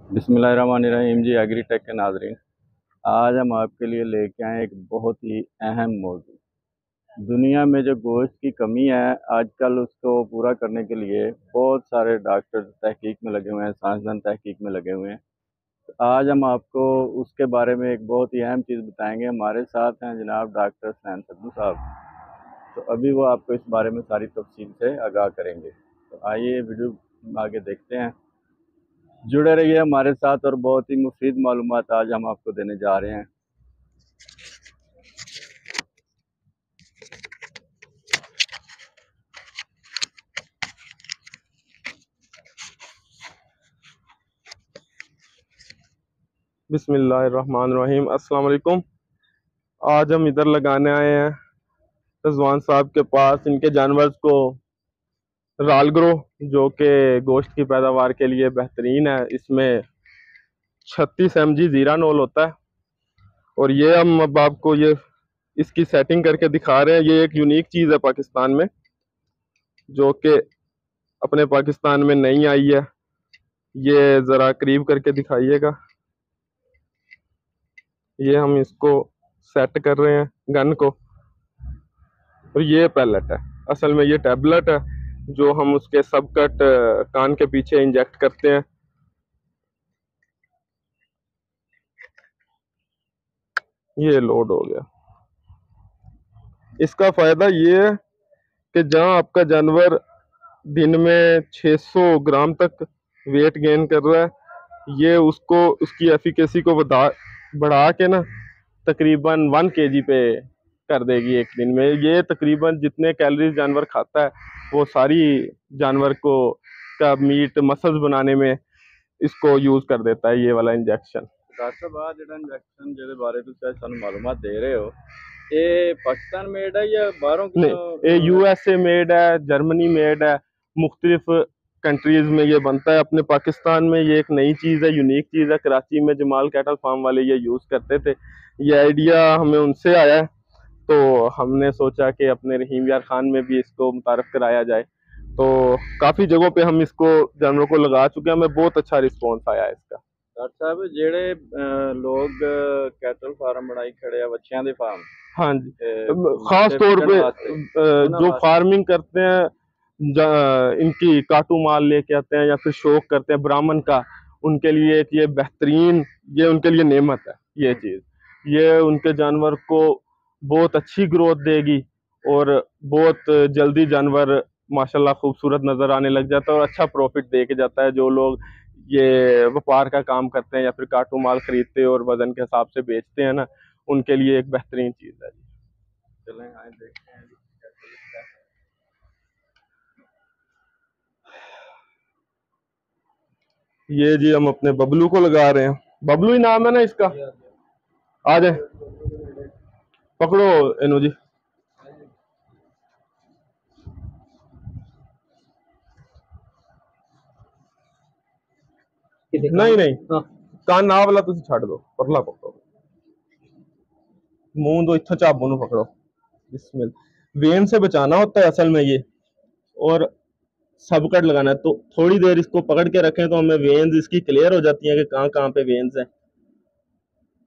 बिस्मिल्लाहिर्रहमानिर्रहीम जी। एग्रीटेक के नाजरीन, आज हम आपके लिए लेके आए एक बहुत ही अहम मौजू। दुनिया में जो गोश्त की कमी है आजकल, उसको पूरा करने के लिए बहुत सारे डॉक्टर तहकीक में लगे हुए हैं, साइंसदान तहकीक में लगे हुए हैं। तो आज हम आपको उसके बारे में एक बहुत ही अहम चीज़ बताएंगे। हमारे साथ हैं जनाब डॉक्टर सैन सद्दू साहब। तो अभी वो आपको इस बारे में सारी तफसील से आगाह करेंगे। तो आइए वीडियो आगे देखते हैं। जुड़े रहिए हमारे साथ और बहुत ही मुफीद मालूमात आज हम आपको देने जा रहे हैं। बिस्मिल्लाहिर्रहमानिर्रहीम। अस्सलाम वालेकुम। आज हम इधर लगाने आए हैं रजवान साहब के पास। इनके जानवर को राल ग्रो, जो कि गोश्त की पैदावार के लिए बेहतरीन है। इसमें 36 mg जीरा नोल होता है। और ये हम अब आपको ये इसकी सेटिंग करके दिखा रहे हैं। ये एक यूनिक चीज़ है पाकिस्तान में, जो कि अपने पाकिस्तान में नहीं आई है। ये ज़रा करीब करके दिखाइएगा। ये हम इसको सेट कर रहे हैं गन को। और ये पैलेट है, असल में ये टैबलेट है जो हम उसके सबकट कान के पीछे इंजेक्ट करते हैं। ये लोड हो गया। इसका फायदा ये है कि जहां आपका जानवर दिन में 600 ग्राम तक वेट गेन कर रहा है, ये उसको उसकी एफिकेसी को बढ़ा के ना तकरीबन 1 kg पे कर देगी एक दिन में। ये तकरीबन जितने कैलोरीज जानवर खाता है वो सारी जानवर को का मीट मसल्स बनाने में इसको यूज कर देता है ये वाला इंजेक्शन। डॉक्टर साहब, आज जो इंजेक्शन जिहदे बारे तुसीं सानू मालूमात दे रहे हो, ये पाकिस्तान मेड है या बाहरों नहीं, ये कितों? यूएसए मेड है, जर्मनी मेड है, मुख्तलिफ कंट्रीज में ये बनता है। अपने पाकिस्तान में ये एक नई चीज़ है, यूनिक चीज़ है। कराची में जमाल कैटल फार्म वाले ये यूज़ करते थे। ये आइडिया हमें उनसे आया है, तो हमने सोचा कि अपने रहीम यार खान में भी इसको मुतारफ़ कराया जाए। तो काफ़ी जगहों पे हम इसको जानवरों को लगा चुके हैं, हमें बहुत अच्छा रिस्पॉन्स आया है इसका। डॉक्टर साहब, जेड़े लोग कैटल फार्म बनाई खड़े हैं, बच्चियां दे फार्म, हाँ जी, खास तौर फिटन पे वास्ते, जो फार्मिंग करते हैं, इनकी काटू माल लेके आते हैं या फिर शौक करते हैं ब्राह्मण का, उनके लिए एक ये बेहतरीन, ये उनके लिए नेमत है। ये चीज़ ये उनके जानवर को बहुत अच्छी ग्रोथ देगी और बहुत जल्दी जानवर माशाल्लाह खूबसूरत नज़र आने लग जाता है और अच्छा प्रॉफिट दे के जाता है। जो लोग ये व्यापार का काम करते हैं या फिर काटू माल खरीदते हैं और वजन के हिसाब से बेचते हैं ना, उनके लिए एक बेहतरीन चीज़ है। चलें आए देखते हैं जी कैसे दिखता है। ये जी हम अपने बबलू को लगा रहे हैं। बबलू ही नाम है ना इसका। आ जाए, पकड़ो इनो जी। नहीं नहीं, कान ना वाला तुम छड़ दो, परला पकड़ो। मुंह दो इथों चाबू नु पकड़ो। बिस्मिल्लाह। वेन से बचाना होता है असल में ये, और सबकट लगाना है। तो थोड़ी देर इसको पकड़ के रखें तो हमें वेन्स इसकी क्लियर हो जाती हैं कि कहाँ कहाँ पे वेन्स हैं।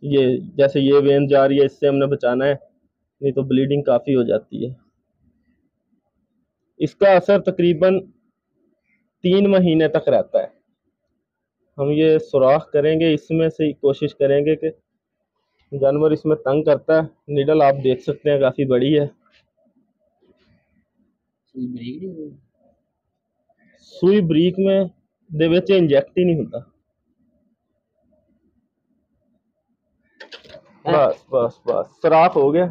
ये जैसे ये वेन जा रही है, इससे हमने बचाना है, नहीं तो ब्लीडिंग काफी हो जाती है। इसका असर तकरीबन 3 महीने तक रहता है। हम ये सुराख करेंगे, इसमें से कोशिश करेंगे कि जानवर इसमें तंग करता है। निडल आप देख सकते हैं काफी बड़ी है। सुई बरीक में दे विच इंजेक्ट ही नहीं होता। बस बस बस, सुराख हो गया।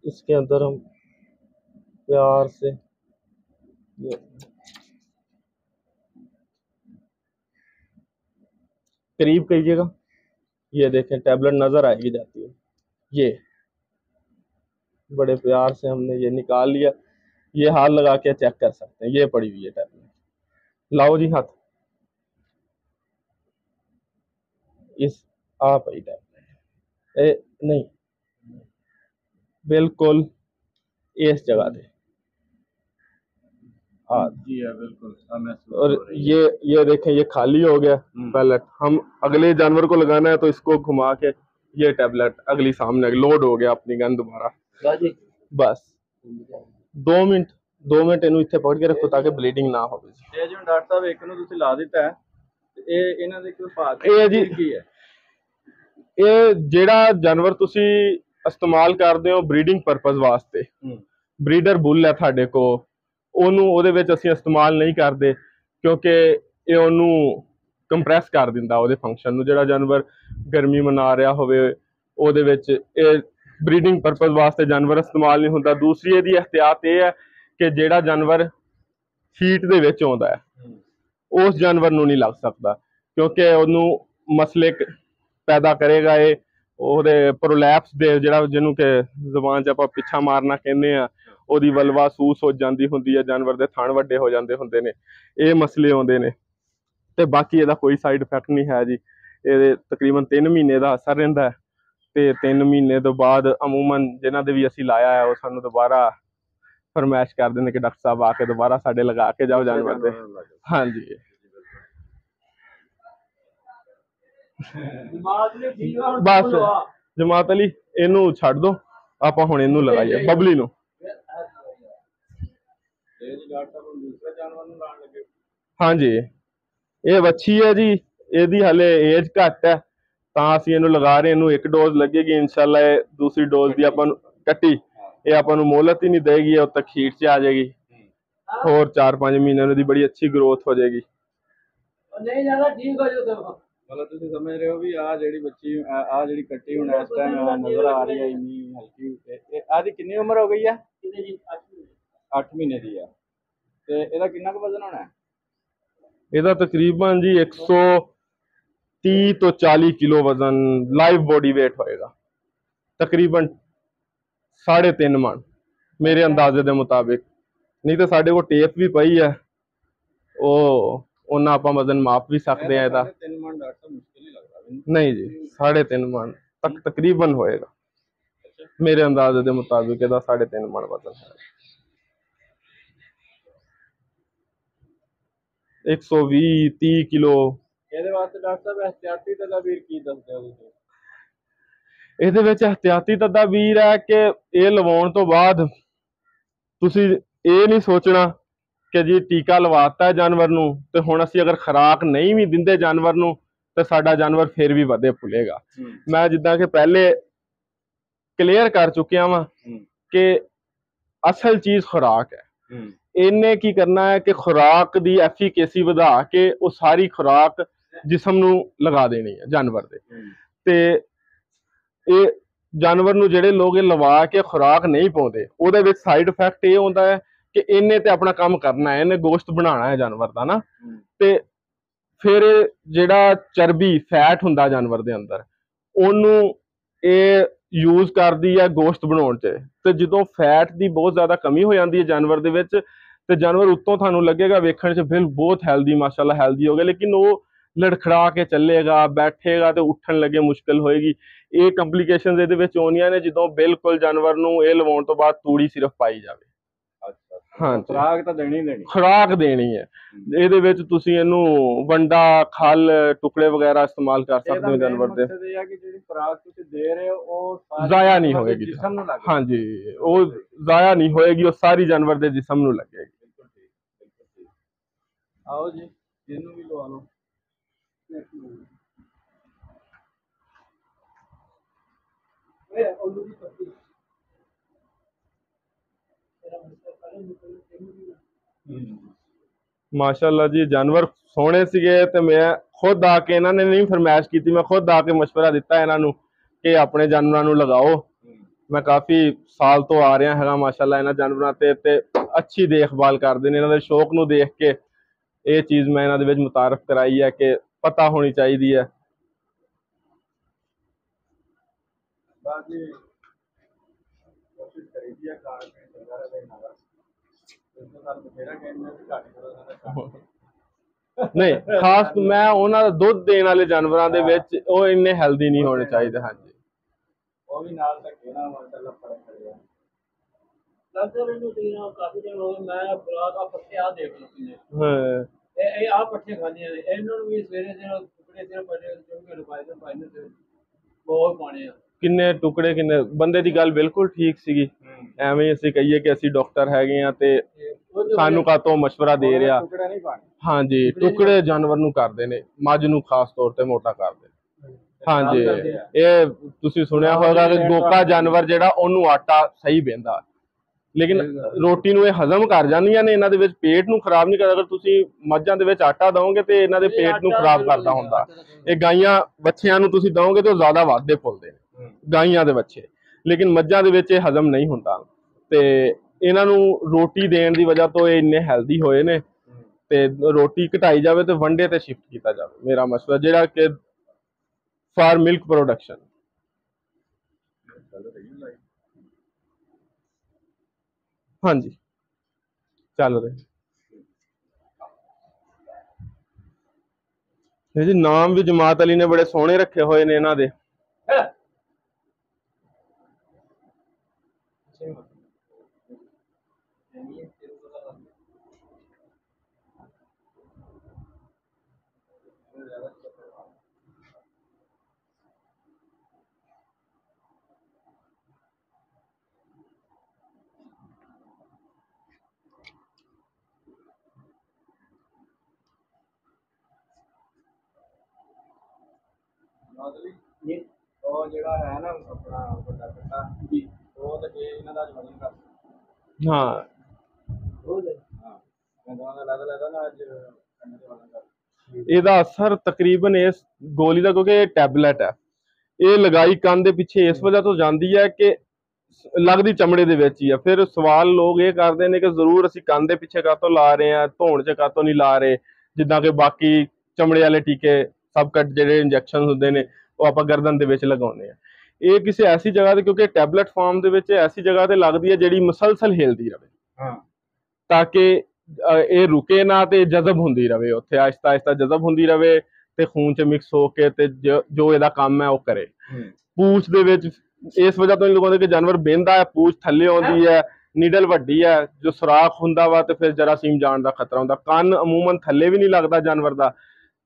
इसके अंदर हम प्यार से ये करीब कीजिएगा। ये देखें, टैबलेट नजर आएगी जाती है। ये बड़े प्यार से हमने ये निकाल लिया। ये हाथ लगा के चेक कर सकते हैं, ये पड़ी हुई है टैबलेट। लाओ जी हाथ। इस आप ही टैबलेट नहीं, बिल्कुल इस जगह पे हाँ, जी है बिल्कुल, हाँ, महसूस और हो रही है। ये देखें, ये खाली हो गया पैलेट। हम अगले जानवर को लगाना है तो इसको घुमा के ये टैबलेट अगली सामने लोड हो गया अपनी गन दोबारा। बस 2 मिनट 2 मिनट ਇਹਨੂੰ ਇੱਥੇ ਪਕੜ ਕੇ ਰੱਖੋ ਤਾਂ ਕਿ ਬਲੀਡਿੰਗ ਨਾ ਹੋਵੇ ਜੀ। ਇਹ ਜਿਵੇਂ ਡਾਕਟਰ ਸਾਹਿਬ ਇੱਕ ਨੂੰ ਤੁਸੀਂ ਲਾ ਦਿੱਤਾ ਹੈ ਤੇ ਇਹ ਇਹਨਾਂ ਦੇ ਕੋਈ ਭਾਗ ਇਹ ਜੀ ਕੀ ਹੈ? ਇਹ ਜਿਹੜਾ ਜਾਨਵਰ ਤੁਸੀਂ ਇਸਤੇਮਾਲ ਕਰਦੇ ਹੋ ਬਰੀਡਿੰਗ ਪਰਪਸ ਵਾਸਤੇ, ਬਰੀਡਰ ਬੁੱਲ ਹੈ ਤੁਹਾਡੇ ਕੋ, ਉਹਨੂੰ ਉਹਦੇ ਵਿੱਚ ਅਸੀਂ ਇਸਤੇਮਾਲ ਨਹੀਂ ਕਰਦੇ ਕਿਉਂਕਿ ਇਹ ਉਹਨੂੰ ਕੰਪਰੈਸ ਕਰ ਦਿੰਦਾ ਉਹਦੇ ਫੰਕਸ਼ਨ ਨੂੰ। ਜਿਹੜਾ ਜਾਨਵਰ ਗਰਮੀ ਮਨਾ ਰਿਹਾ ਹੋਵੇ ਉਹਦੇ ਵਿੱਚ ਇਹ ਬਰੀਡਿੰਗ ਪਰਪਸ ਵਾਸਤੇ ਜਾਨਵਰ ਇਸਤੇਮਾਲ ਨਹੀਂ ਹੁੰਦਾ। ਦੂਸਰੀ ਇਹਦੀ ਇਹਤਿਆਤ ਇਹ ਹੈ ਕਿ ਜਿਹੜਾ ਜਾਨਵਰ ਹੀਟ ਦੇ ਵਿੱਚ ਆਉਂਦਾ ਹੈ ਉਸ ਜਾਨਵਰ ਨੂੰ ਨਹੀਂ ਲੱਗ ਸਕਦਾ ਕਿਉਂਕਿ ਉਹਨੂੰ ਮਸਲੇ ਪੈਦਾ ਕਰੇਗਾ। ਇਹ ਉਹਦੇ ਪ੍ਰੋਲੈਪਸ ਦੇ ਜਿਹੜਾ ਜਿਹਨੂੰ ਕਿ ਜ਼ੁਬਾਨ 'ਚ ਆਪਾਂ ਪਿੱਛਾ ਮਾਰਨਾ ਕਹਿੰਦੇ ਆ, ਉਹਦੀ ਵਲਵਾ ਸੂਸ ਹੋ ਜਾਂਦੀ ਹੁੰਦੀ ਹੈ, ਜਾਨਵਰ ਦੇ ਥਣ ਵੱਡੇ ਹੋ ਜਾਂਦੇ ਹੁੰਦੇ ਨੇ, ਇਹ ਮਸਲੇ ਆਉਂਦੇ ਨੇ। ਤੇ ਬਾਕੀ ਇਹਦਾ ਕੋਈ ਸਾਈਡ ਇਫੈਕਟ ਨਹੀਂ ਹੈ ਜੀ। ਇਹਦੇ ਤਕਰੀਬਨ 3 ਮਹੀਨੇ ਦਾ ਅਸਰ ਰਹਿੰਦਾ ਹੈ ਤੇ 3 ਮਹੀਨੇ ਤੋਂ ਬਾਅਦ ਅਮੂਮਨ ਜਿਨ੍ਹਾਂ ਦੇ ਵੀ ਅਸੀਂ ਲਾਇਆ ਹੈ ਉਹ ਸਾਨੂੰ ਦੁਬਾਰਾ ਫਰਮਾਇਸ਼ ਕਰਦੇ ਨੇ ਕਿ ਡਾਕਟਰ ਸਾਹਿਬ ਆ ਕੇ ਦੁਬਾਰਾ ਸਾਡੇ ਲਗਾ ਕੇ ਜਾਓ ਜਾਨਵਰ ਦੇ। ਹਾਂਜੀ ਬਸ ਜਮਾਤ ਅਲੀ ਇਹਨੂੰ ਛੱਡ ਦੋ, ਆਪਾਂ ਹੁਣ ਇਹਨੂੰ ਲਗਾਈਏ ਬਬਲੀ ਨੂੰ। ਹਾਂਜੀ ਇਹ ਵੱਛੀ ਹੈ ਜੀ, ਇਹਦੀ ਹਲੇ ਏਜ ਘੱਟ ਹੈ ਤਾਂ ਅਸੀਂ ਇਹਨੂੰ ਲਗਾ ਰਹੇ। ਇਹਨੂੰ 1 ਡੋਜ਼ ਲੱਗੇਗੀ ਇਨਸ਼ਾਅੱਲਾ। ਇਹ ਦੂਸਰੀ ਡੋਜ਼ ਦੀ ਆਪਾਂ ਨੂੰ ਕੱਟੀ ਇਹ ਆਪਾਂ ਨੂੰ ਮੋਹਲਤ ਹੀ ਨਹੀਂ ਦੇਗੀ, ਉਦ ਤੱਕ ਹੀਟ 'ਚ ਆ ਜਾਏਗੀ। ਹੋਰ 4-5 ਮਹੀਨਿਆਂ ਦੀ ਬੜੀ ਅੱਛੀ ਗਰੋਥ ਹੋ ਜਾਏਗੀ। ਨਹੀਂ ਜ਼ਿਆਦਾ ਠੀਕ ਹੋ ਜਾਊਗਾ। ਮਤਲਬ ਤੁਸੀਂ ਸਮਝ ਰਹੇ ਹੋ ਵੀ ਆ ਜਿਹੜੀ ਬੱਚੀ ਆ ਜਿਹੜੀ ਕੱਟੀ ਹੁਣ ਇਸ ਟਾਈਮ ਨਜ਼ਰ ਆ ਰਹੀ ਹੈ ਇੰਨੀ ਹਲਕੀ ਤੇ ਆਦੀ ਕਿੰਨੀ ਉਮਰ ਹੋ ਗਈ ਹੈ? ਕਿੰਨੀ ਜੀ? 8 ਮਹੀਨੇ ਦੀ ਆ। ਤੇ ਇਹਦਾ ਕਿੰਨਾ ਕੁ ਵਜ਼ਨ ਹੋਣਾ ਹੈ? ਇਹਦਾ ਤਕਰੀਬਨ ਜੀ 130 ਤੋਂ 40 ਕਿਲੋ ਵਜ਼ਨ ਲਾਈਵ ਬੋਡੀ weight ਹੋਏਗਾ। ਤਕਰੀਬਨ 3.5 ਮਣ ਮੇਰੇ ਅੰਦਾਜ਼ੇ ਦੇ ਮੁਤਾबिक। ਨਹੀਂ ਤਾਂ ਸਾਡੇ ਕੋਲ ਟੇਪ ਵੀ ਪਈ ਹੈ, ਉਹ ਉਹਨਾਂ ਆਪਾਂ ਵਜ਼ਨ ਮਾਪ ਵੀ ਸਕਦੇ ਆ ਇਹਦਾ। 3 ਮਣ ਡਾਕਟਰ ਮੁਸ਼ਕਿਲ ਨਹੀਂ ਲੱਗਦਾ? ਨਹੀਂ ਜੀ 3.5 ਮਣ ਤੱਕ ਤਕਰੀਬਨ ਹੋਏਗਾ ਮੇਰੇ ਅੰਦਾਜ਼ੇ ਦੇ ਮੁਤਾबिक। ਇਹਦਾ 3.5 ਮਣ ਵਜ਼ਨ ਹੈ। 120-30 ਕਿਲੋ। ਇਹਦੇ ਵਾਸਤੇ ਡਾਕਟਰ ਸਾਹਿਬ ਇਹਤਿਆਤੀ ਤਦਾਬੀਰ ਕੀ ਦੱਸਦੇ ਹੋ ਤੁਸੀਂ? ਇਹਦੇ ਵਿੱਚ ਇਹਤਿਆਤੀ ਤਦਾਬੀਰ ਹੈ ਕਿ ਇਹ ਲਵਾਉਣ ਤੋਂ ਬਾਅਦ ਤੁਸੀਂ ਇਹ ਨਹੀਂ ਸੋਚਣਾ ਕਿ ਜੀ ਟੀਕਾ ਲਵਾਤਾ ਜਾਨਵਰ ਨੂੰ ਤੇ ਹੁਣ ਅਸੀਂ ਅਗਰ ਖੁਰਾਕ ਨਹੀਂ ਵੀ ਦਿੰਦੇ ਜਾਨਵਰ ਨੂੰ ਤੇ ਸਾਡਾ ਜਾਨਵਰ ਫਿਰ ਵੀ ਵਧੇ ਫੁੱਲੇਗਾ। ਮੈਂ ਜਿੱਦਾਂ ਕਿ ਪਹਿਲੇ ਕਲੀਅਰ ਕਰ ਚੁੱਕਿਆ ਵਾਂ ਕਿ ਅਸਲ ਚੀਜ਼ ਖੁਰਾਕ ਹੈ। ਇਹਨੇ ਕੀ ਕਰਨਾ ਹੈ ਕਿ ਖੁਰਾਕ ਦੀ ਐਫੀਕੇਸੀ ਵਧਾ ਕੇ ਉਹ ਸਾਰੀ ਖੁਰਾਕ ਜਿਸਮ ਨੂੰ ਲਗਾ ਦੇਣੀ ਹੈ ਜਾਨਵਰ ਦੇ। ਤੇ ਇਹ ਜਾਨਵਰ ਨੂੰ ਜਿਹੜੇ ਲੋਕ ਇਹ ਲਵਾ ਕੇ ਖੁਰਾਕ ਨਹੀਂ ਪਾਉਂਦੇ ਉਹਦੇ ਵਿੱਚ ਸਾਈਡ ਇਫੈਕਟ ਇਹ ਹੁੰਦਾ ਹੈ ਕਿ ਇਹਨੇ ਤੇ ਆਪਣਾ ਕੰਮ ਕਰਨਾ ਹੈ, ਇਹਨੇ ਗੋਸ਼ਤ ਬਣਾਉਣਾ ਹੈ ਜਾਨਵਰ ਦਾ ਨਾ, ਤੇ ਫਿਰ ਜਿਹੜਾ ਚਰਬੀ ਫੈਟ ਹੁੰਦਾ ਜਾਨਵਰ ਦੇ ਅੰਦਰ ਉਹਨੂੰ ਇਹ ਯੂਜ਼ ਕਰਦੀ ਹੈ ਗੋਸ਼ਤ ਬਣਾਉਣ 'ਚ। ਤੇ ਜਦੋਂ ਫੈਟ ਦੀ ਬਹੁਤ ਜ਼ਿਆਦਾ ਕਮੀ ਹੋ ਜਾਂਦੀ ਹੈ ਜਾਨਵਰ ਦੇ ਵਿੱਚ ਤੇ ਜਾਨਵਰ ਉੱਤੋਂ ਤੁਹਾਨੂੰ ਲੱਗੇਗਾ ਵੇਖਣ 'ਚ ਬਿਲ ਬਹੁਤ ਹੈਲਦੀ, ਮਾਸ਼ਾਅੱਲਾ ਹੈਲਦੀ ਹੋ ਗਿਆ, ਲੇਕਿਨ ਉਹ ਲੜਖੜਾ ਕੇ ਚੱਲੇਗਾ, ਬੈਠੇਗਾ ਤੇ ਉੱਠਣ ਲੱਗੇ ਮੁਸ਼ਕਿਲ ਹੋਏਗੀ। ਇਹ ਕੰਪਲੀਕੇਸ਼ਨਸ ਇਹਦੇ ਵਿੱਚ ਆਉਣੀਆਂ ਨੇ ਜਦੋਂ ਬਿਲਕੁਲ ਜਾਨਵਰ ਨੂੰ ਇਹ ਲਵਾਉਣ ਤੋਂ ਬਾਅਦ ਤੂੜੀ ਸਿਰਫ ਪਾਈ ਜਾਵੇ। ਹਾਂ, ਖੁਰਾਕ ਤਾਂ ਦੇਣੀ ਖੁਰਾਕ ਦੇਣੀ ਹੈ। ਇਹਦੇ ਵਿੱਚ ਤੁਸੀਂ ਇਹਨੂੰ ਵੰਡਾ, ਖਲ, ਟੁਕੜੇ ਵਗੈਰਾ ਇਸਤੇਮਾਲ ਕਰ ਸਕਦੇ ਹੋ ਜਾਨਵਰ ਦੇ। ਇਹ ਹੈ ਕਿ ਜਿਹੜੀ ਖੁਰਾਕ ਤੁਸੀਂ ਦੇ ਰਹੇ ਹੋ ਉਹ ਜ਼ਾਇਆ ਨਹੀਂ ਹੋਏਗੀ ਜਿਸਮ ਨੂੰ ਲੱਗੇ। ਹਾਂਜੀ, ਉਹ ਜ਼ਾਇਆ ਨਹੀਂ ਹੋਏਗੀ, ਉਹ ਸਾਰੀ ਜਾਨਵਰ ਦੇ ਜਿਸਮ ਨੂੰ ਲੱਗੇਗੀ। ਆਓ ਜੀ ਇਹਨੂੰ ਵੀ ਲਵਾ ਲਓ। माशाल्लाह जी जानवर सोने सीगे ते मैं खुद आके इन्हों ने नहीं फरमाइश की, मैं खुद आके मशवरा दिता इन्हों कि अपने जानवरों को लगाओ। मैं काफ़ी साल तो आ रहा है माशाल्लाह इन्होंने जानवरों ते अच्छी देखभाल करते हैं। इन्होंने शौक नूं देख के ये चीज़ मैं इन्हों दे मुतारफ कराई है कि पता होनी चाहिए है। नहीं खास मैं उन्होंने दुध देने वाले जानवरों के विच वो इन्ने हेल्दी नहीं होने चाहिए। हाँ जी ਸਰ ਇਹਨੂੰ ਤੇ ਕਾਫੀ ਦਿਨ ਹੋ ਗਏ ਮੈਂ ਬਰਾਤ ਆ ਪੱਤੇ ਆ ਦੇਖ ਲਓ ਕਿੰਨੇ ਹਾਂ ਇਹ ਆ ਪੱਠੇ ਖਾਂਦੀਆਂ ਨੇ ਇਹਨਾਂ ਨੂੰ ਵੀ ਸਵੇਰੇ ਜਿਹੜਾ ਟੁਕੜੇ ਤੇ ਪੱਠੇ ਚੁੰਗੇ ਲਗਾਏ ਨੇ ਪਾਈ ਨੇ ਤੇ ਬਹੁਤ ਪਾਣੇ ਆ ਕਿੰਨੇ ਟੁਕੜੇ ਕਿੰਨੇ ਬੰਦੇ ਦੀ ਗੱਲ ਬਿਲਕੁਲ ਠੀਕ ਸੀਗੀ ਐਵੇਂ ਅਸੀਂ ਕਹੀਏ ਕਿ ਅਸੀਂ ਡਾਕਟਰ ਹੈਗੇ ਆ ਤੇ ਸਾਨੂੰ ਕਾਤੋਂ ਮਸ਼ਵਰਾ ਦੇ ਰਿਹਾ ਟੁਕੜੇ ਨਹੀਂ ਪਾਣੇ ਹਾਂਜੀ ਟੁਕੜੇ ਜਾਨਵਰ ਨੂੰ ਕਰਦੇ ਨੇ ਮੱਝ ਨੂੰ ਖਾਸ ਤੌਰ ਤੇ ਮੋਟਾ ਕਰਦੇ ਹਾਂਜੀ ਇਹ ਤੁਸੀਂ ਸੁਣਿਆ ਹੋਵੇਗਾ ਕਿ ਗੋਕਾ ਜਾਨਵਰ ਜਿਹੜਾ ਉਹਨੂੰ ਆਟਾ ਸਹੀ ਬਹਿੰਦਾ ਲੇਕਿਨ ਰੋਟੀ ਨੂੰ ਇਹ ਹਜ਼ਮ ਕਰ ਜਾਂਦੀਆਂ ਨੇ ਇਹਨਾਂ ਦੇ ਵਿੱਚ ਪੇਟ ਨੂੰ ਖਰਾਬ ਨਹੀਂ ਕਰਦਾ ਅਗਰ ਤੁਸੀਂ ਮੱਝਾਂ ਦੇ ਵਿੱਚ ਆਟਾ ਦਓਗੇ ਤੇ ਇਹਨਾਂ ਦੇ ਪੇਟ ਨੂੰ ਖਰਾਬ ਕਰਦਾ ਹੁੰਦਾ ਇਹ ਗਾਈਆਂ ਬੱਚਿਆਂ ਨੂੰ ਤੁਸੀਂ ਦਓਗੇ ਤੇ ਉਹ ਜ਼ਿਆਦਾ ਵੱਧਦੇ ਫੁੱਲਦੇ ਨੇ ਗਾਈਆਂ ਦੇ ਬੱਚੇ ਲੇਕਿਨ ਮੱਝਾਂ ਦੇ ਵਿੱਚ ਇਹ ਹਜ਼ਮ ਨਹੀਂ ਹੁੰਦਾ ਤੇ ਇਹਨਾਂ ਨੂੰ ਰੋਟੀ ਦੇਣ ਦੀ ਵਜ੍ਹਾ ਤੋਂ ਇਹ ਇੰਨੇ ਹੈਲਦੀ ਹੋਏ ਨੇ ਤੇ ਰੋਟੀ ਘਟਾਈ ਜਾਵੇ ਤੇ ਵੰਡੇ ਤੇ ਸ਼ਿਫਟ ਕੀਤਾ ਜਾਵੇ ਮੇਰਾ ਮਸ਼ਵਰਾ ਜਿਹੜਾ ਕਿ ਫਾਰ ਮਿਲਕ ਪ੍ਰੋਡਕਸ਼ਨ ਹਾਂਜੀ ਚੱਲ ਰਹੇ ਇਹ ਜੀ ਨਾਮ ਵੀ ਜਮਾਤ ਅਲੀ ਨੇ ਬੜੇ ਸੋਹਣੇ ਰੱਖੇ ਹੋਏ ਨੇ ਇਹਨਾਂ ਦੇ ਉਹ ਜਿਹੜਾ ਹੈ ਨਾ ਆਪਣਾ ਵੱਡਾ ਕੱਟਾ ਜੀ ਉਹ ਤੇ ਇਹਨਾਂ ਦਾ ਵਜਨ ਕਰ ਹਾਂ ਹਾਂ ਮੈਂ ਦੋਨਾਂ ਦਾ ਲੱਗ ਨਾ ਅੱਜ ਕੰਨ ਦੇ ਵਜਨ ਕਰ ਇਹਦਾ ਅਸਰ ਤਕਰੀਬਨ ਇਸ ਗੋਲੀ ਦਾ ਕਿਉਂਕਿ ਇਹ ਟੈਬਲੇਟ ਹੈ ਇਹ ਲਗਾਈ ਕੰਨ ਦੇ ਪਿੱਛੇ ਇਸ ਵਜ੍ਹਾ ਤੋਂ ਜਾਂਦੀ ਹੈ ਕਿ ਲੱਗਦੀ ਚਮੜੇ ਦੇ ਵਿੱਚ ਹੀ ਆ ਫਿਰ ਸਵਾਲ ਲੋਕ ਇਹ ਕਰਦੇ ਨੇ ਕਿ ਜ਼ਰੂਰ ਅਸੀਂ ਕੰਨ ਦੇ ਪਿੱਛੇ ਕਾਹਤੋਂ ਲਾ ਰਹੇ ਆ ਧੌਣ 'ਚ ਕਾਹਤੋਂ ਨਹੀਂ ਲਾ ਰਹੇ ਜਿੱਦਾਂ ਕਿ ਬਾਕੀ ਚਮੜੇ ਵਾਲੇ ਟੀਕੇ ਸਬ ਕੱਟ ਜਿਹੜੇ ਇੰਜੈਕਸ਼ਨ ਹੁੰਦੇ ਨੇ ਉਹ ਆਪਾਂ ਗਰਦਨ ਦੇ ਵਿੱਚ ਲਗਾਉਂਦੇ ਆ ਇਹ ਕਿਸੇ ਐਸੀ ਜਗ੍ਹਾ ਤੇ ਕਿਉਂਕਿ ਟੈਬਲੇਟ ਫਾਰਮ ਦੇ ਵਿੱਚ ਐਸੀ ਜਗ੍ਹਾ ਤੇ ਲੱਗਦੀ ਹੈ ਜਿਹੜੀ ਮੁਸਲਸਲ ਹਿਲਦੀ ਰਹੇ ਹਾਂ ਤਾਂ ਕਿ ਇਹ ਰੁਕੇ ਨਾ ਤੇ ਜਜ਼ਬ ਹੁੰਦੀ ਰਹੇ ਉੱਥੇ ਆਹਿਸਤਾ ਆਹਿਸਤਾ ਜਜ਼ਬ ਹੁੰਦੀ ਰਹੇ ਤੇ ਖੂਨ 'ਚ ਮਿਕਸ ਹੋ ਕੇ ਤੇ ਜੋ ਇਹਦਾ ਕੰਮ ਹੈ ਉਹ ਕਰੇ ਪੂਛ ਦੇ ਵਿੱਚ ਇਸ ਵਜ੍ਹਾ ਤੋਂ ਇਹ ਲੋਕਾਂ ਦੇ ਕਿ ਜਾਨਵਰ ਬਹਿੰਦਾ ਹੈ ਪੂਛ ਥੱਲੇ ਆਉਂਦੀ ਹੈ ਨੀਡਲ ਵੱਡੀ ਹੈ ਜੋ ਸੁਰਾਖ ਹੁੰਦਾ ਵਾ ਤੇ ਫਿਰ ਜਰਾਸੀਮ ਜਾਣ ਦਾ ਖਤਰਾ ਹੁੰਦਾ ਕੰਨ ਅਮੂਮਨ ਥੱਲੇ ਵੀ ਨਹੀਂ ਲੱਗਦਾ ਜਾਨਵਰ ਦਾ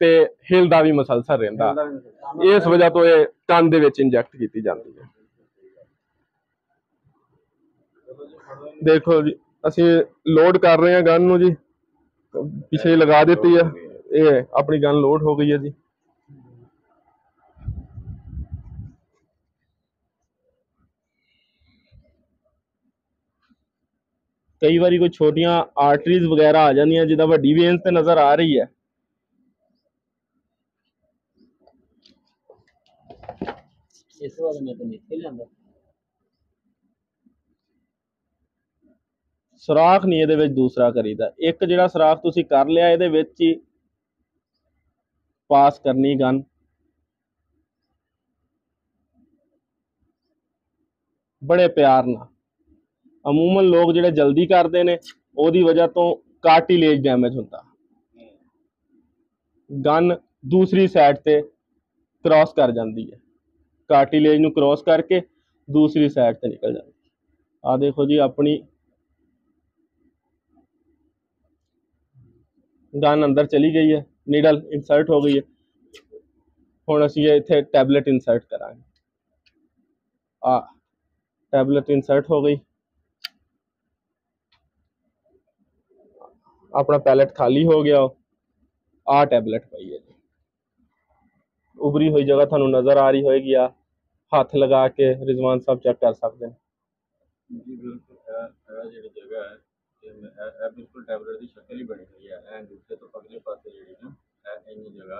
ਤੇ ਹਿਲਦਾ ਵੀ ਮਸਲਸਲ ਰਹਿੰਦਾ ਇਸ ਵਜ੍ਹਾ ਤੋਂ ਇਹ ਕੰਨ ਦੇ ਵਿੱਚ ਇੰਜੈਕਟ ਕੀਤੀ ਜਾਂਦੀ ਹੈ ਦੇਖੋ ਜੀ ਅਸੀਂ ਲੋਡ ਕਰ ਰਹੇ ਹਾਂ ਗਨ ਨੂੰ ਜੀ ਪਿੱਛੇ ਲਗਾ ਦਿੱਤੀ ਹੈ ਇਹ ਆਪਣੀ ਗਨ ਲੋਡ ਹੋ ਗਈ ਹੈ ਜੀ ਕਈ ਵਾਰੀ ਕੋਈ ਛੋਟੀਆਂ ਆਰਟਰੀਜ਼ ਵਗੈਰਾ ਆ ਜਾਂਦੀਆਂ ਜਿੱਦਾਂ ਵੱਡੀ ਵੇਨਸ ਤੇ ਨਜ਼ਰ ਆ ਰਹੀ ਹੈ ਇਸ ਵਾਰ ਮੈਂ ਤਾਂ ਨਿਕਲ ਜਾਂਦਾ ਸੁਰਾਖ ਨਹੀਂ ਇਹਦੇ ਵਿੱਚ ਦੂਸਰਾ ਕਰੀਦਾ ਇੱਕ ਜਿਹੜਾ ਸੁਰਾਖ ਤੁਸੀਂ ਕਰ ਲਿਆ ਇਹਦੇ ਵਿੱਚ ਹੀ ਪਾਸ ਕਰਨੀ ਗਨ ਬੜੇ ਪਿਆਰ ਨਾਲ ਅਮੂਮਨ ਲੋਕ ਜਿਹੜੇ ਜਲਦੀ ਕਰਦੇ ਨੇ ਉਹਦੀ ਵਜ੍ਹਾ ਤੋਂ ਕਾਰਟਿਲੇਜ ਡੈਮੇਜ ਹੁੰਦਾ ਗਨ ਦੂਸਰੀ ਸਾਈਡ ਤੇ ਕ੍ਰਾਸ ਕਰ ਜਾਂਦੀ ਹੈ ਕਾਰਟਿਲੇਜ ਨੂੰ ਕ੍ਰਾਸ ਕਰਕੇ ਦੂਸਰੀ ਸਾਈਡ ਤੇ ਨਿਕਲ ਜਾਂਦੀ ਆ ਦੇਖੋ ਜੀ ਆਪਣੀ ਗਨ ਅੰਦਰ ਚਲੀ ਗਈ ਹੈ ਨੀਡਲ ਇਨਸਰਟ ਹੋ ਗਈ ਹੈ ਹੁਣ ਅਸੀਂ ਇੱਥੇ ਟੈਬਲੇਟ ਇਨਸਰਟ ਕਰਾਂਗੇ ਆ ਟੈਬਲੇਟ ਇਨਸਰਟ ਹੋ ਗਈ ਆਪਣਾ ਪੈलेट खाली हो गया आ टैबलेट पई है जी उभरी हुई जगह थानू नजर आ रही होगी आ हाथ लगा के रिजवान साहब चेक कर सकते हैं जी बिल्कुल ਜਿਹੜੀ ਜਗ੍ਹਾ ਹੈ ਇਹ ਬਿਲਕੁਲ ਟੈਬਲੇਟ ਦੀ ਸ਼ਕਲ ਹੀ ਬਣੀ ਹੋਈ ਹੈ ਐਂਡ ਦੂਸਰੇ ਤੋਂ ਅਗਲੇ ਪਾਸੇ ਜਿਹੜੀ ਨਾ ਇਹ ਇੰਨੀ ਜਗ੍ਹਾ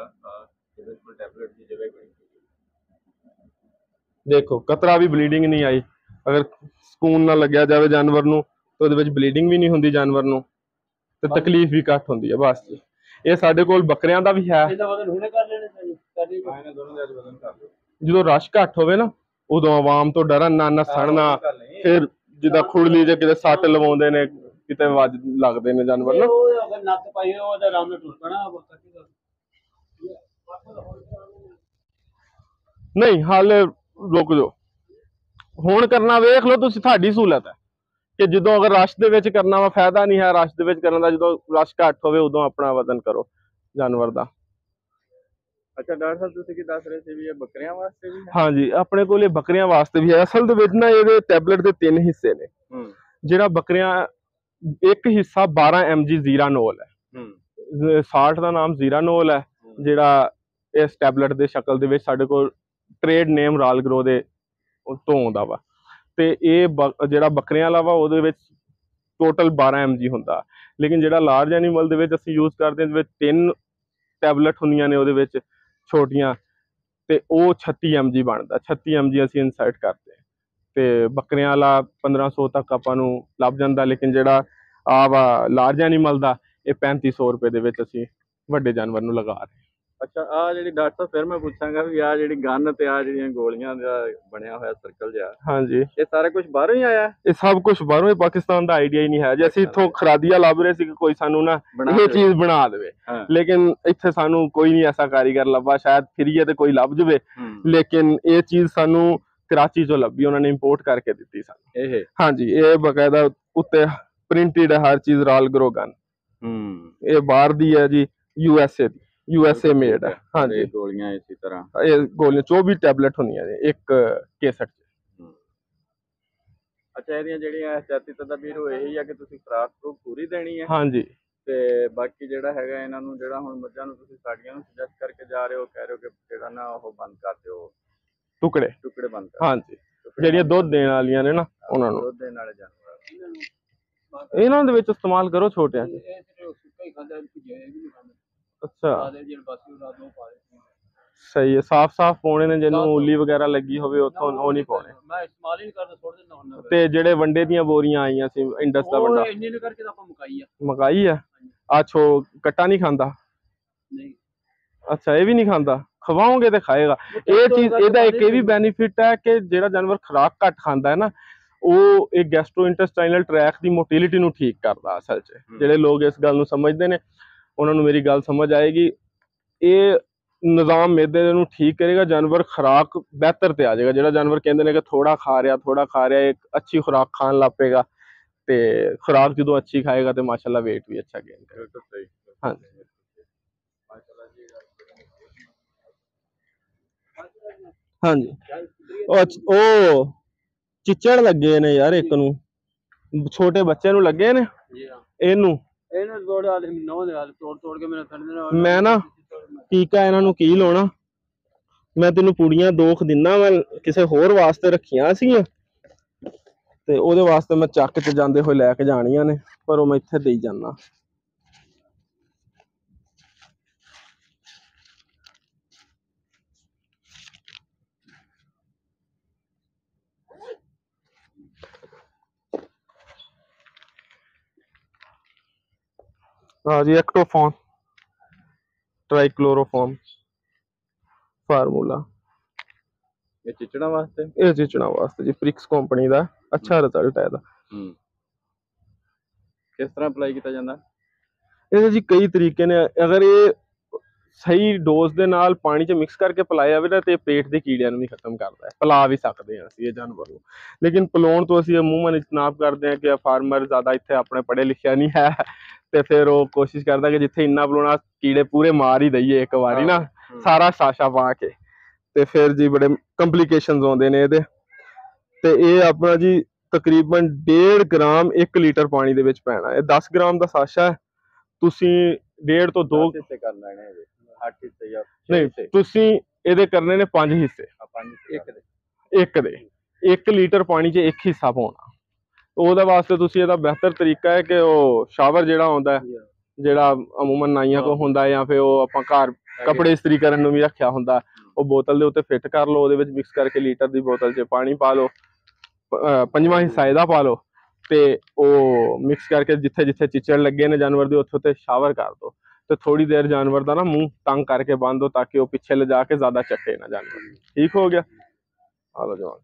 ਇਹ ਬਿਲਕੁਲ ਟੈਬਲੇਟ ਦੀ ਜਗ੍ਹਾ ਹੀ ਬਣੀ ਹੋਈ ਹੈ ਦੇਖੋ ਕਤਰਾ ਵੀ ਬਲੀਡਿੰਗ ਨਹੀਂ ਆਈ ਅਗਰ ਸਕੂਨ ਨਾ ਲੱਗਿਆ ਜਾਵੇ ਜਾਨਵਰ ਨੂੰ ਤਾਂ ਉਹਦੇ ਵਿੱਚ ਬਲੀਡਿੰਗ ਵੀ ਨਹੀਂ ਹੁੰਦੀ ਜਾਨਵਰ ਨੂੰ ਤੇ ਤਕਲੀਫ ਵੀ ਘੱਟ ਹੁੰਦੀ ਹੈ ਬਸ ਜੀ ਇਹ ਸਾਡੇ ਕੋਲ ਬੱਕਰਿਆਂ ਦਾ ਵੀ ਹੈ ਇਹਦਾ ਵਜ਼ਨ ਹੁਣੇ ਕਰ ਲੈਣੇ ਚਾਹੀਏ ਇਹਨਾਂ ਦੋਨੋਂ ਦਾ ਵਜ਼ਨ ਕਰ ਲਓ ਜਦੋਂ ਰਸ਼ ਘੱਟ ਹੋਵੇ ਨਾ ਉਦੋਂ ਆਵਾਮ ਤੋਂ ਡਰਨ ਨਾ ਸੜਨਾ ਫਿਰ ਜਿੱਦਾਂ ਖੁਰਲੀ ਜੇ ਕਿਤੇ ਸੱਟ ਲਵਾਉਂਦੇ ਨੇ ਕਿਤੇ ਵੱਜ ਲੱਗਦੇ ਨੇ ਜਾਨਵਰ ਨਾ ਉਹ ਅਗਰ ਨੱਕ ਪਾਈ ਉਹਦਾ ਆਰਾਮ ਨਾਲ ਟੁਰ ਪੈਣਾ ਨਹੀਂ ਹਾਲੇ ਰੁਕ ਜਾਓ ਹੁਣ ਕਰਨਾ ਵੇਖ ਲਓ ਤੁਸੀਂ ਤੁਹਾਡੀ ਸਹੂਲਤ ਹੈ ਕਿ ਜਦੋਂ ਅਗਰ ਰਸ਼ ਦੇ ਵਿੱਚ ਕਰਨਾ ਵਾ ਫਾਇਦਾ ਨਹੀਂ ਹੈ ਰਸ਼ ਦੇ ਵਿੱਚ ਕਰਨ ਦਾ, ਜਦੋਂ ਰਸ਼ ਘੱਟ ਹੋਵੇ ਉਦੋਂ ਆਪਣਾ ਵਜ਼ਨ ਕਰੋ ਜਾਨਵਰ ਦਾ। ਅੱਛਾ ਡਾਕਟਰ ਸਾਹਿਬ ਤੁਸੀਂ ਕੀ ਦੱਸ ਰਹੇ ਸੀ ਵੀ ਇਹ ਬੱਕਰੀਆਂ ਵਾਸਤੇ ਵੀ ਹੈ? ਹਾਂਜੀ ਆਪਣੇ ਕੋਲ ਇਹ ਬੱਕਰੀਆਂ ਵਾਸਤੇ ਵੀ ਹੈ। ਅਸਲ ਦੇ ਵਿੱਚ ਨਾ ਇਹਦੇ ਟੈਬਲੇਟ ਦੇ 3 ਹਿੱਸੇ ਨੇ। ਜਿਹੜਾ ਬੱਕਰੀਆਂ ਇੱਕ ਹਿੱਸਾ 12 mg ਜ਼ੀਰਾਨੋਲ ਹੈ, 60 ਦਾ ਨਾਮ ਜ਼ੀਰਾਨੋਲ ਹੈ, ਜਿਹੜਾ ਇਸ ਟੈਬਲੇਟ ਦੇ ਸ਼ਕਲ ਦੇ ਵਿੱਚ ਸਾਡੇ ਕੋਲ ਟ੍ਰੇਡ ਨੇਮ ਰਾਲਗਰੋ ਦੇ ਤੋਂ ਆਉਂਦਾ ਵਾ। ਤੇ ਇਹ ਜਿਹੜਾ ਬੱਕਰੀਆਂ ਵਾਲਾ ਵਾ ਉਹਦੇ ਵਿੱਚ ਟੋਟਲ 12 mg ਹੁੰਦਾ, ਲੇਕਿਨ ਜਿਹੜਾ ਲਾਰਜ ਐਨੀਮਲ ਦੇ ਵਿੱਚ ਅਸੀਂ ਯੂਜ਼ ਕਰਦੇ ਹਾਂ ਇਹਦੇ ਵਿੱਚ 3 ਟੈਬਲੇਟ ਹੁੰਦੀਆਂ ਨੇ ਉਹਦੇ ਵਿੱਚ ਛੋਟੀਆਂ, ਤੇ ਉਹ 36 mg ਬਣਦਾ। 36 mg ਅਸੀਂ ਇਨਸਰਟ ਕਰਦੇ ਤੇ ਬੱਕਰੀਆਂ ਵਾਲਾ 1500 ਤੱਕ ਆਪਾਂ ਨੂੰ ਲੱਭ ਜਾਂਦਾ, ਲੇਕਿਨ ਜਿਹੜਾ ਆ ਵਾ ਲਾਰਜ ਐਨੀਮਲ ਦਾ ਇਹ 3500 ਰੁਪਏ ਦੇ ਵਿੱਚ ਅਸੀਂ ਵੱਡੇ ਜਾਨਵਰ ਨੂੰ ਲਗਾ ਰਹੇ। ਅੱਛਾ ਆ ਜਿਹੜੀ ਡਾਕਟਰ ਸਾਹਿਬ ਫਿਰ ਮੈਂ ਪੁੱਛਾਂਗਾ ਵੀ ਆ ਜਿਹੜੀ ਗਨ ਤੇ ਆ ਜਿਹੜੀਆਂ ਗੋਲੀਆਂ ਦਾ ਬਣਿਆ ਹੋਇਆ ਸਰਕਲ ਜਿਹਾ, ਹਾਂਜੀ ਇਹ ਸਾਰਾ ਕੁਝ ਬਾਹਰੋਂ ਹੀ ਆਇਆ? ਇਹ ਸਭ ਕੁਝ ਬਾਹਰੋਂ ਹੀ, ਪਾਕਿਸਤਾਨ ਦਾ ਆਈਡੀਆ ਹੀ ਨਹੀਂ ਹੈ। ਜੇ ਅਸੀਂ ਇੱਥੋਂ ਖਰਾਦੀਆ ਲੱਭ ਰਹੇ ਸੀ ਕਿ ਕੋਈ ਸਾਨੂੰ ਨਾ ਇਹ ਚੀਜ਼ ਬਣਾ ਦੇਵੇ, ਲੇਕਿਨ ਇੱਥੇ ਸਾਨੂੰ ਕੋਈ ਨਹੀਂ ਐਸਾ ਕਾਰੀਗਰ ਲੱਭਾ। ਸ਼ਾਇਦ ਫਿਰੀਏ ਤੇ ਕੋਈ ਲੱਭ ਜਾਵੇ, ਲੇਕਿਨ ਇਹ ਚੀਜ਼ ਸਾਨੂੰ ਕਰਾਚੀ ਚੋਂ ਲੱਭੀ, ਉਹਨਾਂ ਨੇ ਇੰਪੋਰਟ ਕਰਕੇ ਦਿੱਤੀ ਸਾਨੂੰ ਇਹ। ਹਾਂਜੀ ਇਹ ਬਕਾਇਦਾ ਉੱਤੇ ਪ੍ਰਿੰਟਡ ਹੈ ਹਰ ਚੀਜ਼ ਰਾਲਗਰੋ ਗਨ। ਇਹ ਬਾਹਰ ਦੀ ਹੈ ਜੀ, USA ਦੀ, USA ਮੇਡ ਹੈ। ਹਾਂਜੀ ਗੋਲੀਆਂ ਇਸੇ ਤਰ੍ਹਾਂ ਇਹ ਗੋਲੀਆਂ 24 ਟੈਬਲੇਟ ਹੁੰਦੀਆਂ ਨੇ ਇੱਕ ਕੇਸਟ 'ਚ। ਅੱਛਾ ਇਹਦੀਆਂ ਜਿਹੜੀਆਂ ਐਹਤਿਆਤੀ ਤਦਬੀਰ ਉਹ ਇਹੀ ਆ ਕਿ ਤੁਸੀਂ ਖੁਰਾਕ ਪੂਰੀ ਦੇਣੀ ਹੈ? ਹਾਂਜੀ ਤੇ ਬਾਕੀ ਜਿਹੜਾ ਹੈਗਾ ਇਹਨਾਂ ਨੂੰ ਜਿਹੜਾ ਹੁਣ ਮੱਝਾਂ ਨੂੰ ਤੁਸੀਂ ਸਾਡੀਆਂ ਨੂੰ ਸੁਜੈਸਟ ਕਰਕੇ ਜਾ ਰਹੇ ਹੋ, ਕਹਿ ਰਹੇ ਹੋ ਕਿ ਜਿਹੜਾ ਨਾ ਉਹ ਬੰਦ ਕਰ ਦਿਓ, ਟੁਕੜੇ ਬੰਦ ਕਰ। ਹਾਂਜੀ ਜਿਹੜੀਆਂ ਦੁੱਧ ਦੇਣ ਵਾਲੀਆਂ ਨੇ ਨਾ ਉਹਨਾਂ ਨੂੰ, ਦੁੱਧ ਦੇਣ ਵਾਲੇ ਜਾਨਵਰ ਇਹਨਾਂ ਦੇ ਵਿੱਚ ਇਸਤੇਮਾਲ ਕਰੋ ਛੋਟਿਆਂ 'ਚ। ਅੱਛਾ ਸਹੀ ਹੈ, ਸਾਫ਼ ਪਾਉਣੇ ਨੇ, ਜਿਹਨੂੰ ਊਲੀ ਵਗੈਰਾ ਲੱਗੀ ਹੋਵੇ ਉੱਥੋਂ ਉਹ ਨਹੀਂ ਪਾਉਣੇ। ਮੈਂ ਇਸਤੇਮਾਲ ਹੀ ਨਹੀਂ ਕਰਦਾ, ਛੋੜ ਦਿੰਦਾ ਹੁੰਦਾ। ਤੇ ਜਿਹੜੇ ਵੰਡੇ ਦੀਆਂ ਬੋਰੀਆਂ ਆਈਆਂ ਸੀ ਇੰਡਸ ਦਾ ਵੰਡਾ, ਇੰਨੇ ਨੇ ਕਰਕੇ ਆਪਾਂ ਮਕਾਈ ਆ ਆਛੋ ਕੱਟਾ ਨਹੀਂ ਖਾਂਦਾ? ਨਹੀਂ। ਅੱਛਾ ਇਹ ਵੀ ਨਹੀਂ ਖਾਂਦਾ, ਖਵਾਓਗੇ ਤੇ ਖਾਏਗਾ। ਇਹ ਚੀਜ਼ ਇਹਦਾ ਇੱਕ ਇਹ ਵੀ ਬੈਨੀਫਿਟ ਹੈ ਕਿ ਜਿਹੜਾ ਜਾਨਵਰ ਖੁਰਾਕ ਘੱਟ ਖਾਂਦਾ ਹੈ ਨਾ, ਉਹ ਇਹ ਗੈਸਟ੍ਰੋਇੰਟੇਸਟਾਈਨਲ ਟਰੈਕ ਦੀ ਮੋਟਿਲਿਟੀ ਨੂੰ ਠੀਕ ਕਰਦਾ ਅਸਲ 'ਚ। ਜਿਹੜੇ ਲੋਕ ਇਸ ਗੱਲ ਨੂੰ ਸਮਝਦੇ ਨੇ ਉਹਨਾਂ ਨੂੰ ਮੇਰੀ ਗੱਲ ਸਮਝ ਆਏਗੀ। ਇਹ ਨਿਜ਼ਾਮ ਮੈਦੇ ਨੂੰ ਠੀਕ ਕਰੇਗਾ, ਜਾਨਵਰ ਖੁਰਾਕ ਬਿਹਤਰ ਤੇ ਆ ਜਾਏਗਾ। ਜਿਹੜਾ ਜਾਨਵਰ ਕਹਿੰਦੇ ਨੇ ਕਿ ਥੋੜਾ ਖਾ ਰਿਹਾ, ਇੱਕ ਅੱਛੀ ਖੁਰਾਕ ਖਾਣ ਲੱਗ ਪਏਗਾ, ਤੇ ਖੁਰਾਕ ਜਦੋਂ ਅੱਛੀ ਖਾਏਗਾ ਤੇ ਮਾਸ਼ਾਅੱਲਾ weight ਵੀ ਅੱਛਾ ਗੇਨ ਕਰੇਗਾ। ਹਾਂਜੀ ਹਾਂਜੀ ਉਹ ਚਿੱਚੜ ਲੱਗੇ ਨੇ ਯਾਰ, ਇੱਕ ਨੂੰ ਛੋਟੇ ਬੱਚੇ ਨੂੰ ਲੱਗੇ ਨੇ, ਇਹਨੂੰ ਮੈਂ ਨਾ ਟੀਕਾ ਇਹਨਾਂ ਨੂੰ ਕੀ ਲਾਉਣਾ, ਮੈਂ ਤੈਨੂੰ ਪੁੜੀਆਂ 2 ਦਿਨਾਂ ਮੈਂ ਕਿਸੇ ਹੋਰ ਵਾਸਤੇ ਰੱਖੀਆਂ ਸੀਗੀਆਂ ਤੇ ਉਹਦੇ ਵਾਸਤੇ ਮੈਂ ਚੱਕ 'ਚ ਜਾਂਦੇ ਹੋਏ ਲੈ ਕੇ ਜਾਣੀਆਂ ਨੇ, ਪਰ ਉਹ ਮੈਂ ਇੱਥੇ ਦੇਈ ਜਾਣਾ। हाँ जी एक्टोफॉन ट्राइक्लोरोफॉर्म फार्मूला, ਇਹ ਚਿਚੜਾਂ ਵਾਸਤੇ? ਇਹ ਚਿਚੜਾਂ ਵਾਸਤੇ ਜੀ, ਪ੍ਰਿਕਸ ਕੰਪਨੀ ਦਾ, ਅੱਛਾ ਰਿਜ਼ਲਟ ਹੈ ਇਹਦਾ। ਕਿਸ ਤਰ੍ਹਾਂ ਅਪਲਾਈ ਕੀਤਾ ਜਾਂਦਾ? ਇਹਦੇ ਜੀ ਕਈ ਤਰੀਕੇ ਨੇ। ਅਗਰ ਇਹ ਸਹੀ ਡੋਜ਼ ਦੇ ਨਾਲ ਪਾਣੀ 'ਚ ਮਿਕਸ ਕਰਕੇ ਪਿਲਾਇਆ ਜਾਵੇ ਨਾ ਤੇ ਪੇਟ ਦੇ ਕੀੜਿਆਂ ਨੂੰ ਵੀ ਖਤਮ ਕਰਦਾ ਹੈ। ਪਿਲਾ ਵੀ ਸਕਦੇ ਹਾਂ ਅਸੀਂ ਇਹ ਜਾਨਵਰ ਨੂੰ, ਲੇਕਿਨ ਪਿਲਾਉਣ ਤੋਂ ਅਸੀਂ ਅਮੂਮਨ ਇਜਤਨਾਬ ਕਰਦੇ ਹਾਂ ਕਿ ਫਾਰਮਰ ਜ਼ਿਆਦਾ ਇੱਥੇ ਆਪਣੇ ਪੜ੍ਹੇ ਲਿਖਿਆ ਨਹੀਂ ਹੈ, ਤੇ ਫਿਰ ਉਹ ਕੋਸ਼ਿਸ਼ ਕਰਦਾ ਕਿ ਜਿੱਥੇ ਇੰਨਾ ਪਿਲਾਉਣਾ ਕੀੜੇ ਪੂਰੇ ਮਾਰ ਹੀ ਦਈਏ ਇੱਕ ਵਾਰੀ ਨਾ, ਸਾਰਾ ਸਾਸ਼ਾ ਪਾ ਕੇ, ਤੇ ਫਿਰ ਜੀ ਬੜੇ ਕੰਪਲੀਕੇਸ਼ਨਸ ਆਉਂਦੇ ਨੇ ਇਹਦੇ। ਤੇ ਇਹ ਆਪਣਾ ਜੀ ਤਕਰੀਬਨ 1.5 ਗ੍ਰਾਮ 1 ਲੀਟਰ ਪਾਣੀ ਦੇ ਵਿੱਚ ਪੈਣਾ। ਇਹ 10 ਗ੍ਰਾਮ ਦਾ ਸਾਸ਼ਾ ਹੈ, ਤੁਸੀਂ 1.5 ਤੋਂ 2 ਹਿੱਸੇ ਕਰ ਲੈਣੇ ਇਹਦੇ, 8 ਹਿੱਸੇ ਜਾਂ ਨਹੀਂ, ਤੁਸੀਂ ਇਹਦੇ ਕਰਨੇ ਨੇ 5 ਹਿੱਸੇ। ਇੱਕ ਦੇ 1 ਲੀਟਰ ਪਾਣੀ 'ਚ 1 ਹਿੱਸਾ ਪਾਉਣਾ। ਉਹਦੇ ਵਾਸਤੇ ਤੁਸੀਂ ਇਹਦਾ ਬਿਹਤਰ ਤਰੀਕਾ ਹੈ ਕਿ ਉਹ ਸ਼ਾਵਰ ਜਿਹੜਾ ਹੁੰਦਾ, ਜਿਹੜਾ ਅਮੂਮਨ ਨਾਈਆਂ ਕੋਲ ਹੁੰਦਾ, ਜਾਂ ਫਿਰ ਉਹ ਆਪਾਂ ਘਰ ਕੱਪੜੇ ਇਸਤਰੀ ਕਰਨ ਨੂੰ ਵੀ ਰੱਖਿਆ ਹੁੰਦਾ, ਉਹ ਬੋਤਲ ਦੇ ਉੱਤੇ ਫਿੱਟ ਕਰ ਲਓ, ਉਹਦੇ ਵਿੱਚ ਮਿਕਸ ਕਰਕੇ ਲੀਟਰ ਦੀ ਬੋਤਲ 'ਚ ਪਾਣੀ ਪਾ ਲਓ, 5ਵਾਂ ਹਿੱਸਾ ਇਹਦਾ ਪਾ ਲਓ, ਤੇ ਉਹ ਮਿਕਸ ਕਰਕੇ ਜਿੱਥੇ ਜਿੱਥੇ ਚਿੱਚੜ ਲੱਗੇ ਨੇ ਜਾਨਵਰ ਦੇ ਉੱਥੇ ਉੱਥੇ ਸ਼ਾਵਰ ਕਰ ਦਿਓ, ਤੇ ਥੋੜੀ ਦੇਰ ਜਾਨਵਰ ਦਾ ਨਾ ਮੂੰਹ ਤੰਗ ਕਰਕੇ ਬੰਦ ਦਿਓ ਤਾਂ ਕਿ ਉਹ ਪਿੱਛੇ ਲਿਜਾ ਕੇ ਜ਼ਿਆਦਾ ਚੱਟੇ ਨਾ ਜਾਨਵਰ। ਠੀਕ ਹੋ ਗਿਆ? ਆ ਲਓ ਜਵਾਨ,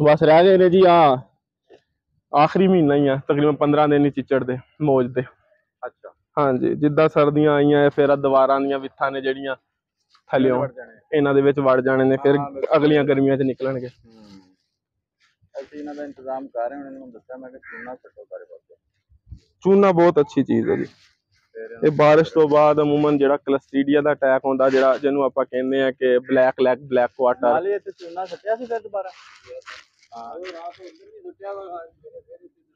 ਬਸ ਰਹਿ ਗਏ ਨੇ ਜੀ ਆਖਰੀ ਮਹੀਨਾ ਹੀ ਆ, ਤਕਰੀਬਨ 15 ਦਿਨ ਹੀ ਚਿੱਚੜ ਦੇ ਮੌਜ ਦੇ। ਅੱਛਾ ਹਾਂਜੀ, ਜਿੱਦਾਂ ਸਰਦੀਆਂ ਆਈਆਂ ਫਿਰ ਦੀਵਾਰਾਂ ਦੀਆਂ ਵਿੱਥਾਂ ਨੇ ਜਿਹੜੀਆਂ ਥੱਲਿਓਂ ਇਹਨਾਂ ਦੇ ਵਿੱਚ ਵੜ ਜਾਣੇ ਨੇ, ਫਿਰ ਅਗਲੀਆਂ ਗਰਮੀਆਂ 'ਚ ਨਿਕਲਣਗੇ। ਅਸੀਂ ਇਹਨਾਂ ਦਾ ਇੰਤਜ਼ਾਮ ਕਰ ਰਹੇ ਹਾਂ। ਉਹਨਾਂ ਨੂੰ ਦੱਸਿਆ ਮੈਂ ਕਿ ਚੂਨਾ ਛੱਡੋ ਸਾਰੇ ਪਾਸੇ। ਚੂਨਾ ਬਹੁਤ ਅੱਛੀ ਚੀਜ਼ ਹੈ ਜੀ। ਫਿਰ ਇਹ ਬਾਰਿਸ਼ ਤੋਂ ਬਾਅਦ ਅਮੂਮਨ ਜਿਹੜਾ ਕਲਸਟੀਡੀਆ ਦਾ ਅਟੈਕ ਹੁੰਦਾ, ਜਿਹੜਾ ਜਿਹਨੂੰ ਆਪਾਂ ਕਹਿੰਦੇ ਆ ਕਿ ਬਲੈਕ ਲੈਗ, ਬਲੈਕ ਕੁਆਟਰ, ਨਾਲ ਹੀ ਇੱਥੇ ਚੂਨਾ ਛੱਡਿਆ ਸੀ ਫਿਰ ਦੁਬਾਰਾ।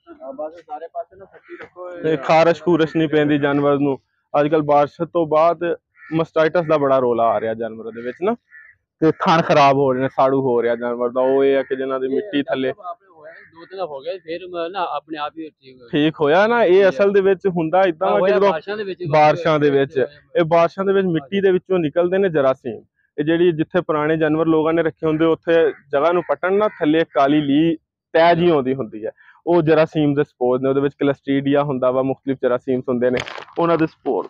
ਹਾਂ ਬਸ ਸਾਰੇ ਪਾਸੇ ਨਾ ਛੱਡੀ ਰੱਖੋ। ਇਹ ਖਾਰਸ਼ ਖੂਰਸ਼ ਨਹੀਂ ਪੈਂਦੀ ਜਾਨਵਰ ਨੂੰ। ਅੱਜ ਕੱਲ ਬਾਰਿਸ਼ ਤੋਂ ਬਾਅਦ ਮਸਟਾਈਟਸ ਦਾ ਬੜਾ ਰੋਲਾ ਆ ਰਿਹਾ ਜਾਨਵਰਾਂ ਦੇ ਵਿੱਚ ਨਾ, ਤੇ ਥਣ ਖਰਾਬ ਹੋ ਰਹੇ ਨੇ, ਸਾੜੂ ਹੋ ਰਿਹਾ ਜਾਨਵਰ ਦਾ। ਉਹ ਇਹ ਹੈ ਕਿ ਜਿਹਨਾਂ ਦੀ ਮਿੱਟੀ ਥੱਲੇ दो दिन हो गए फिर ना अपने आप ही ਠੀਕ ਹੋਇਆ ਨਾ। ਇਹ ਅਸਲ ਦੇ ਵਿੱਚ ਹੁੰਦਾ ਇਦਾਂ ਵਾ ਕਿ ਜਦੋਂ ਬਾਰਿਸ਼ਾਂ ਦੇ ਵਿੱਚ ਮਿੱਟੀ ਦੇ ਵਿੱਚੋਂ ਨਿਕਲਦੇ ਨੇ ਜਰਾਸੀਮ। ਇਹ ਜਿਹੜੀ ਜਿੱਥੇ ਪੁਰਾਣੇ ਜਾਨਵਰ ਲੋਕਾਂ ਨੇ ਰੱਖੇ ਹੁੰਦੇ, ਉੱਥੇ ਜਗ੍ਹਾ ਨੂੰ ਪੱਟਣ ਨਾ, ਥੱਲੇ ਕਾਲੀ ਲੀ ਤਹਿ ਜਿਹੀ ਆਉਂਦੀ ਹੁੰਦੀ ਹੈ। ਉਹ ਜਰਾਸੀਮ ਦੇ ਸਪੋਰ ਨੇ। ਉਹਦੇ ਵਿੱਚ ਕਲਸਟੀਡੀਆ ਹੁੰਦਾ ਵਾ, ਮੁਖਤਲਿਫ ਜਰਾਸੀਮਸ ਹੁੰਦੇ ਨੇ, ਉਹਨਾਂ ਦੇ ਸਪੋਰ।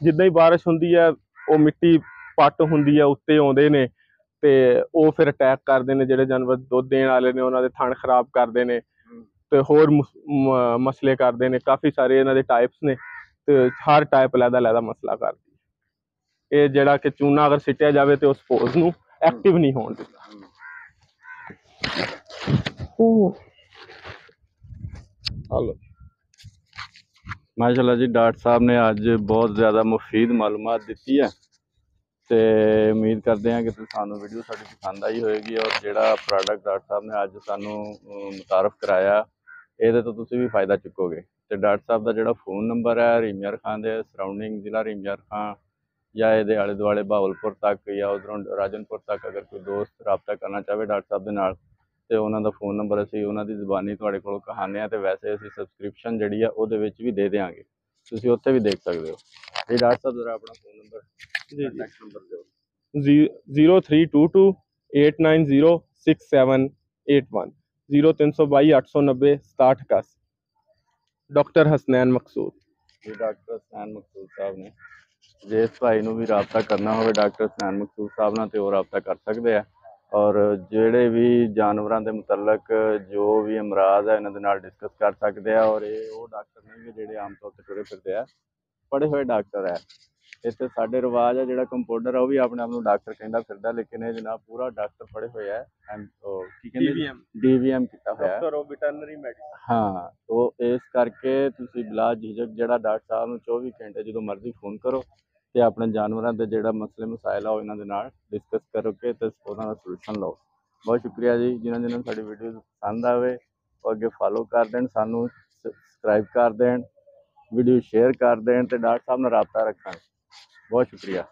ਜਿੱਦਾਂ ਹੀ ਬਾਰਿਸ਼ ਹੁੰਦੀ ਹੈ, ਉਹ ਮਿੱਟੀ ਪੱਟ ਹੁੰਦੀ ਹੈ, ਉੱਤੇ ਆਉਂਦੇ ਨੇ, ਤੇ ਉਹ ਫਿਰ ਅਟੈਕ ਕਰਦੇ ਨੇ। ਜਿਹੜੇ ਜਾਨਵਰ ਦੁੱਧ ਦੇਣ ਵਾਲੇ ਨੇ ਉਹਨਾਂ ਦੇ ਥਣ ਖਰਾਬ ਕਰਦੇ ਨੇ, ਤੇ ਹੋਰ ਮਸਲੇ ਕਰਦੇ ਨੇ। ਕਾਫੀ ਸਾਰੇ ਇਹਨਾਂ ਦੇ ਟਾਈਪਸ ਨੇ, ਤੇ ਹਰ ਟਾਈਪ ਅਲੱਗਾ ਮਸਲਾ ਕਰਦੀ ਹੈ। ਇਹ ਜਿਹੜਾ ਕਿ ਚੂਨਾ ਅਗਰ ਸਿੱਟਿਆ ਜਾਵੇ ਤੇ ਉਸ ਸਪੋਰਸ ਨੂੰ ਐਕਟਿਵ ਨਹੀਂ ਹੋਣ ਦਿੰਦਾ। ਹਲੋ माशाल्लाह जी, डॉक्टर साहब ने अज बहुत ज़्यादा मुफीद मालूमात दी है। तो उम्मीद करते हैं कि सानू वीडियो साड़ी पसंद आई होएगी। और जोड़ा प्रोडक्ट डॉक्टर साहब ने अज सानू मुतारफ कराया, ये तो तुसी भी फ़ायदा चुकोगे। तो डॉक्टर साहब का जोड़ा फ़ोन नंबर है रीमियर खान के सराउंडिंग जिला रीमियर खान या ये आले दुआले बहावलपुर तक या उधरों राजनपुर तक अगर कोई दोस्त रबता करना चाहे डॉक्टर साहब के नाल, तो उन्होंने फ़ोन नंबर असी उन्होंने ज़बानी तुहाडे कोलों कहाने आ। तो वैसे असी सबसक्रिप्शन जी है वो भी दे देंगे, तुसीं उत्थे भी देख सकते हो। जी डॉक्टर साहब जरा अपना फ़ोन नंबर जी कॉन्टैक्ट नंबर दो। 0322 890 6781 0322 890 6781। डॉक्टर हसनैन मकसूद जी डॉक्टर हसनैन मकसूद साहब ने, जिस भाई नूं भी रबता करना हो डॉक्टर हसनैन मकसूद साहब नाल ते वो रबता कर सकते हैं। और जोड़े भी जानवरों के मुतलक जो भी अमराज है इन्होंने नाल डिस्कस कर सकते हैं। और ये वो डॉक्टर नहीं है जोड़े आम तौर पर टुरे फिरते हैं, पढ़े हुए डॉक्टर है। इतने साढ़े रिवाज है जो कंपाउंडर है वह भी अपने आप को डॉक्टर कहता फिरदा, लेकिन ये जनाब पूरा डॉक्टर पढ़े हुए है, DVM किया हुआ है। हाँ, तो इस करके तुसीं बिला झिझक जो डॉक्टर साहब नूं 24 घंटे जो मर्जी फोन करो, तो अपने जानवरों के जोड़ा मसले मसाइल है इन्हों के नाल डिस्कस करके तो उन्होंने सलूशन लो। बहुत शुक्रिया जी जिन्होंने जिन्होंने साड़ी वीडियो पसंद आए और अगे फॉलो कर दें, सानू सबसक्राइब कर दें, वीडियो शेयर कर दें, तो डॉक्टर साहब ने रबता रखा। बहुत शुक्रिया।